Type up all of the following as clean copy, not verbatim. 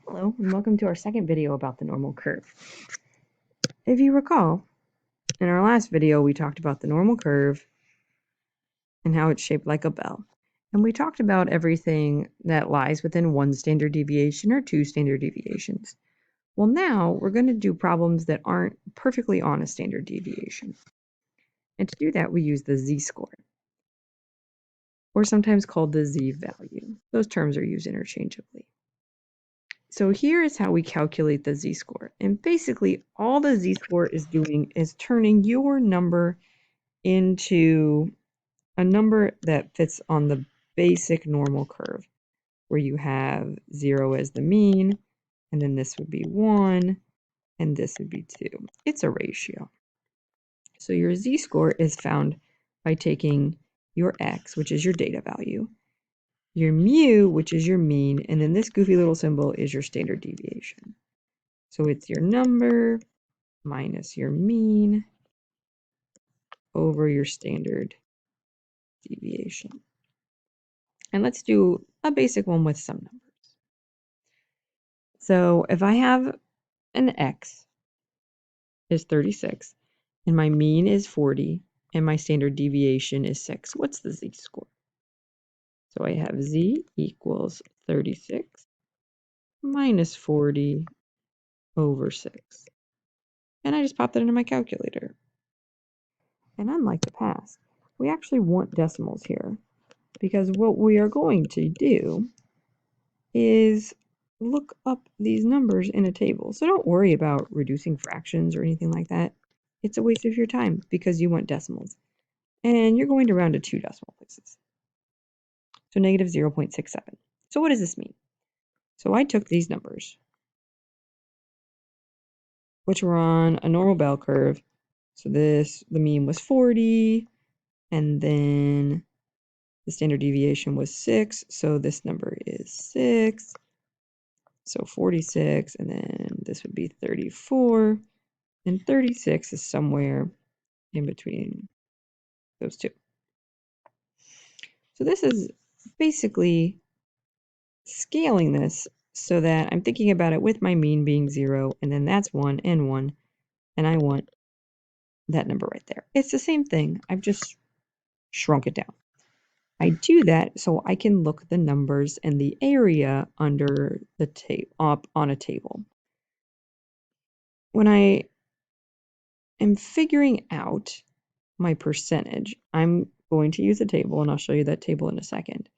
Hello, and welcome to our second video about the normal curve. If you recall, in our last video we talked about the normal curve and how it's shaped like a bell. And we talked about everything that lies within one standard deviation or two standard deviations. Well, now we're going to do problems that aren't perfectly on a standard deviation. And to do that, we use the z-score, or sometimes called the z-value. Those terms are used interchangeably. So here is how we calculate the z-score. And basically, all the z-score is doing is turning your number into a number that fits on the basic normal curve, where you have 0 as the mean, and then this would be 1, and this would be 2. It's a ratio. So your z-score is found by taking your x, which is your data value, your mu, which is your mean, and then this goofy little symbol is your standard deviation. So it's your number minus your mean over your standard deviation. And let's do a basic one with some numbers. So if I have an x is 36, and my mean is 40, and my standard deviation is 6, what's the z-score? So I have z equals 36 minus 40 over 6. And I just pop that into my calculator. And unlike the past, we actually want decimals here, because what we are going to do is look up these numbers in a table. So don't worry about reducing fractions or anything like that. It's a waste of your time because you want decimals. And you're going to round to 2 decimal places. So negative 0.67. So what does this mean? So I took these numbers, which were on a normal bell curve. So the mean was 40, and then the standard deviation was 6. So this number is 6. So 46, and then this would be 34. And 36 is somewhere in between those two. So this is basically scaling this so that I'm thinking about it with my mean being 0, and then that's 1 and 1, and I want that number right there. It's the same thing. I've just shrunk it down. I do that so I can look the numbers and the area under the up on a table. When I am figuring out my percentage, I'm going to use a table, and I'll show you that table in a second.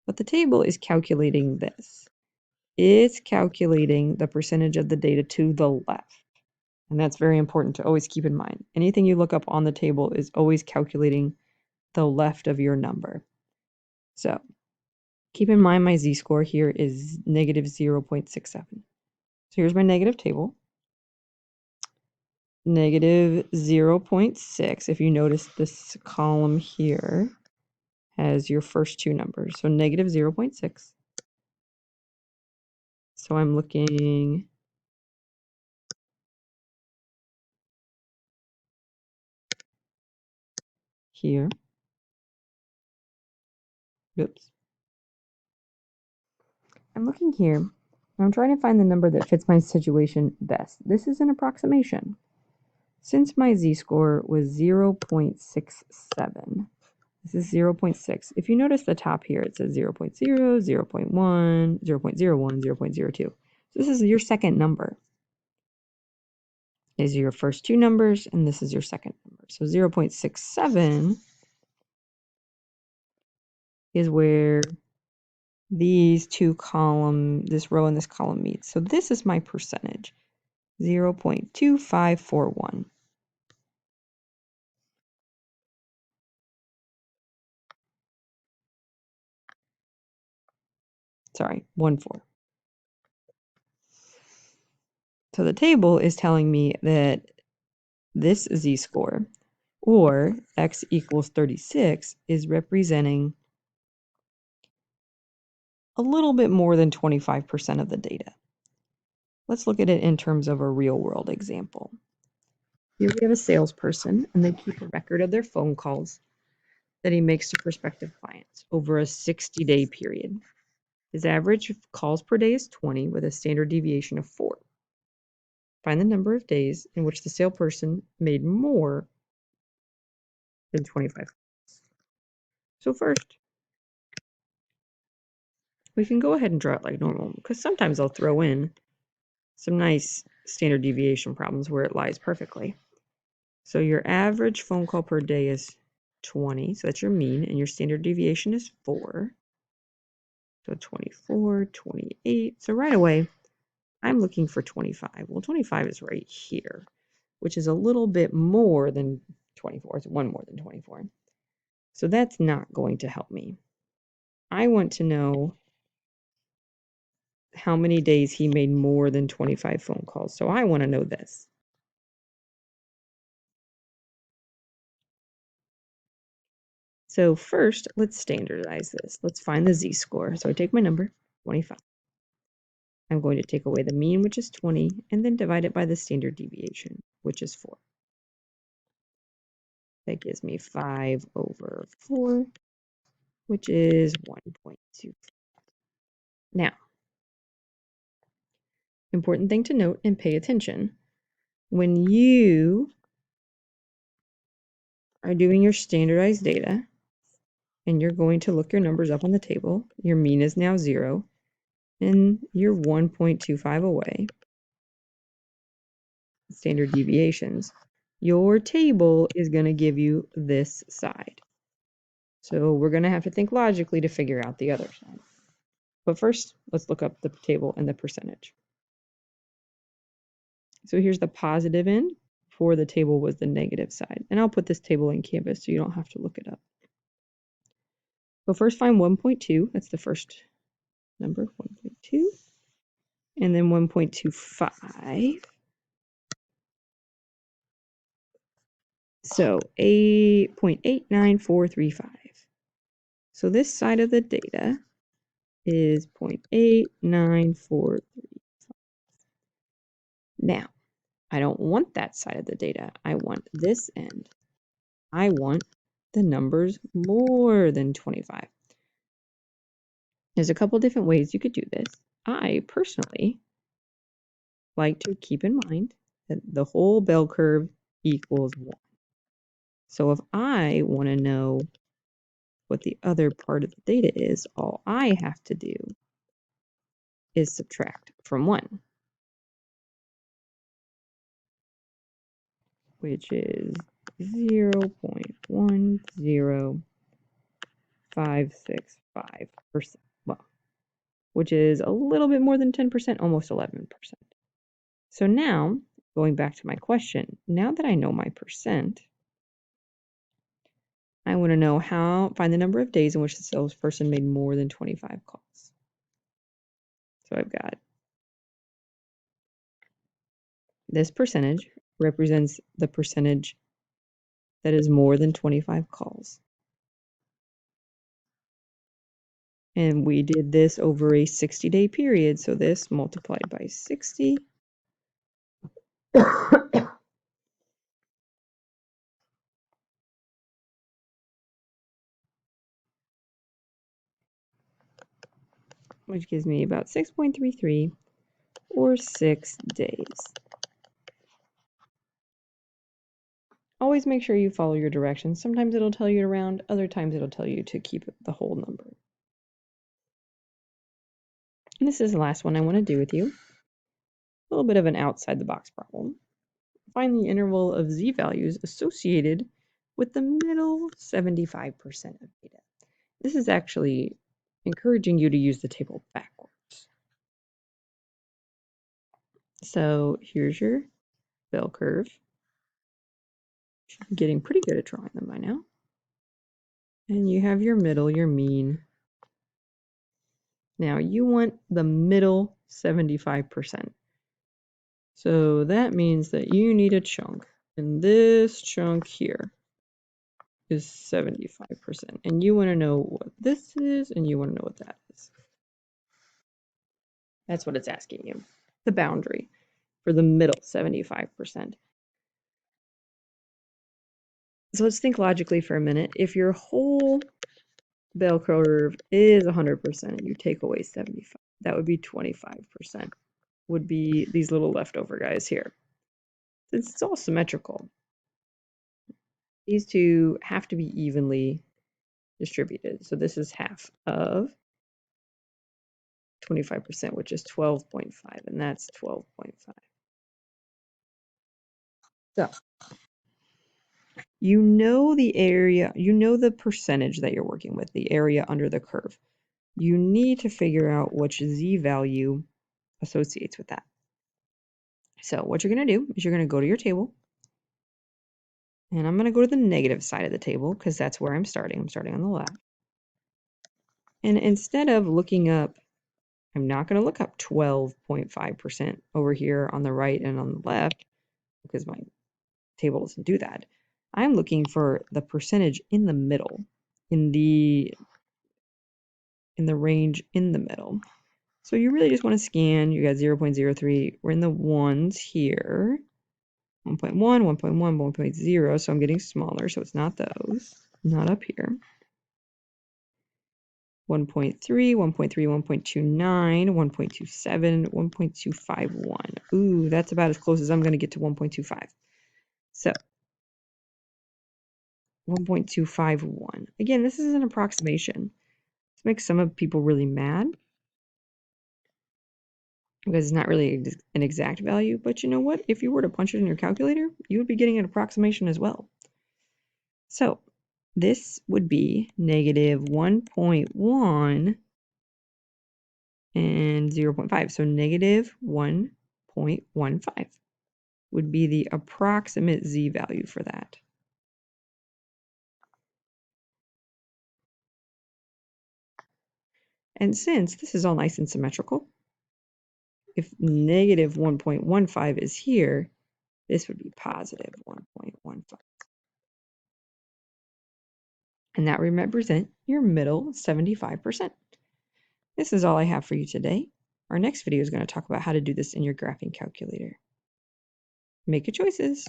But the table is calculating this. It's calculating the percentage of the data to the left. And that's very important to always keep in mind. Anything you look up on the table is always calculating the left of your number. So keep in mind my z-score here is negative 0.67. So here's my negative table. Negative 0.6. If you notice, this column here has your first two numbers. So negative 0.6. So I'm looking here. Oops. I'm looking here, and I'm trying to find the number that fits my situation best. This is an approximation. Since my z-score was 0.67, this is 0.6. If you notice the top here, it says 0.0, 0.1, 0.01, 0.02. So this is your second number. These are your first two numbers, and this is your second number. So 0.67 is where these two columns, this row and this column meet. So this is my percentage, 0.2541. Sorry, 1.4. So the table is telling me that this z-score, or x equals 36, is representing a little bit more than 25% of the data. Let's look at it in terms of a real-world example. Here we have a salesperson, and they keep a record of their phone calls that he makes to prospective clients over a 60-day period. His average calls per day is 20 with a standard deviation of 4. Find the number of days in which the salesperson made more than 25. So first, we can go ahead and draw it like normal, because sometimes I'll throw in some nice standard deviation problems where it lies perfectly. So your average phone call per day is 20, so that's your mean, and your standard deviation is 4. So 24, 28. So right away, I'm looking for 25. Well, 25 is right here, which is a little bit more than 24. It's one more than 24. So that's not going to help me. I want to know how many days he made more than 25 phone calls. So I want to know this. So first, let's standardize this. Let's find the z-score. So I take my number, 25. I'm going to take away the mean, which is 20, and then divide it by the standard deviation, which is 4. That gives me 5 over 4, which is 1.2. Now, important thing to note and pay attention. When you are doing your standardized data, and you're going to look your numbers up on the table, your mean is now 0, and you're 1.25 away. Standard deviations. Your table is going to give you this side. So we're going to have to think logically to figure out the other side. But first, let's look up the table and the percentage. So here's the positive end. For the table was the negative side. And I'll put this table in Canvas so you don't have to look it up. So first find 1.2. That's the first number, 1.2. And then 1.25. So 8.89435. So this side of the data is 0.8943. Now, I don't want that side of the data. I want this end. I want the numbers more than 25. There's a couple different ways you could do this. I personally like to keep in mind that the whole bell curve equals 1. So if I want to know what the other part of the data is, all I have to do is subtract from 1, which is 0.10565%. Well, which is a little bit more than 10%, almost 11%. So now, going back to my question, now that I know my percent, I want to know find the number of days in which the salesperson made more than 25 calls. So I've got this percentage represents the percentage that is more than 25 calls. And we did this over a 60-day period, so this multiplied by 60 which gives me about 6.33 or 6 days. Always make sure you follow your directions. Sometimes it'll tell you to round, other times it'll tell you to keep the whole number. And this is the last one I want to do with you. A little bit of an outside the box problem. Find the interval of z-values associated with the middle 75% of data. This is actually encouraging you to use the table backwards. So here's your bell curve. I'm getting pretty good at drawing them by now. And you have your middle, your mean. Now you want the middle 75%. So that means that you need a chunk. And this chunk here is 75%. And you want to know what this is, and you want to know what that is. That's what it's asking you. The boundary for the middle 75%. So let's think logically for a minute. If your whole bell curve is 100%. You take away 75. That would be 25%. Would be these little leftover guys here. Since it's all symmetrical, these two have to be evenly distributed. So this is half of 25%, which is 12.5, and that's 12.5. So you know the area, you know the percentage that you're working with, the area under the curve. You need to figure out which z value associates with that. So what you're going to do is you're going to go to your table, and I'm going to go to the negative side of the table because that's where I'm starting. I'm starting on the left. And instead of looking up, I'm not going to look up 12.5% over here on the right and on the left because my table doesn't do that. I'm looking for the percentage in the middle, in the range in the middle. So you really just want to scan. You got 0.03. We're in the ones here. 1.1, 1.1, 1.0. So I'm getting smaller. So it's not those. Not up here. 1.3, 1.3, 1.29, 1.27, 1.251. Ooh, that's about as close as I'm going to get to 1.25. So 1.251. Again, this is an approximation. This makes some of people really mad because it's not really an exact value. But you know what? If you were to punch it in your calculator, you would be getting an approximation as well. So this would be negative 1.1 and 0.5. So negative 1.15 would be the approximate z value for that. And since this is all nice and symmetrical, if negative 1.15 is here, this would be positive 1.15. And that would represent your middle 75%. This is all I have for you today. Our next video is going to talk about how to do this in your graphing calculator. Make your choices.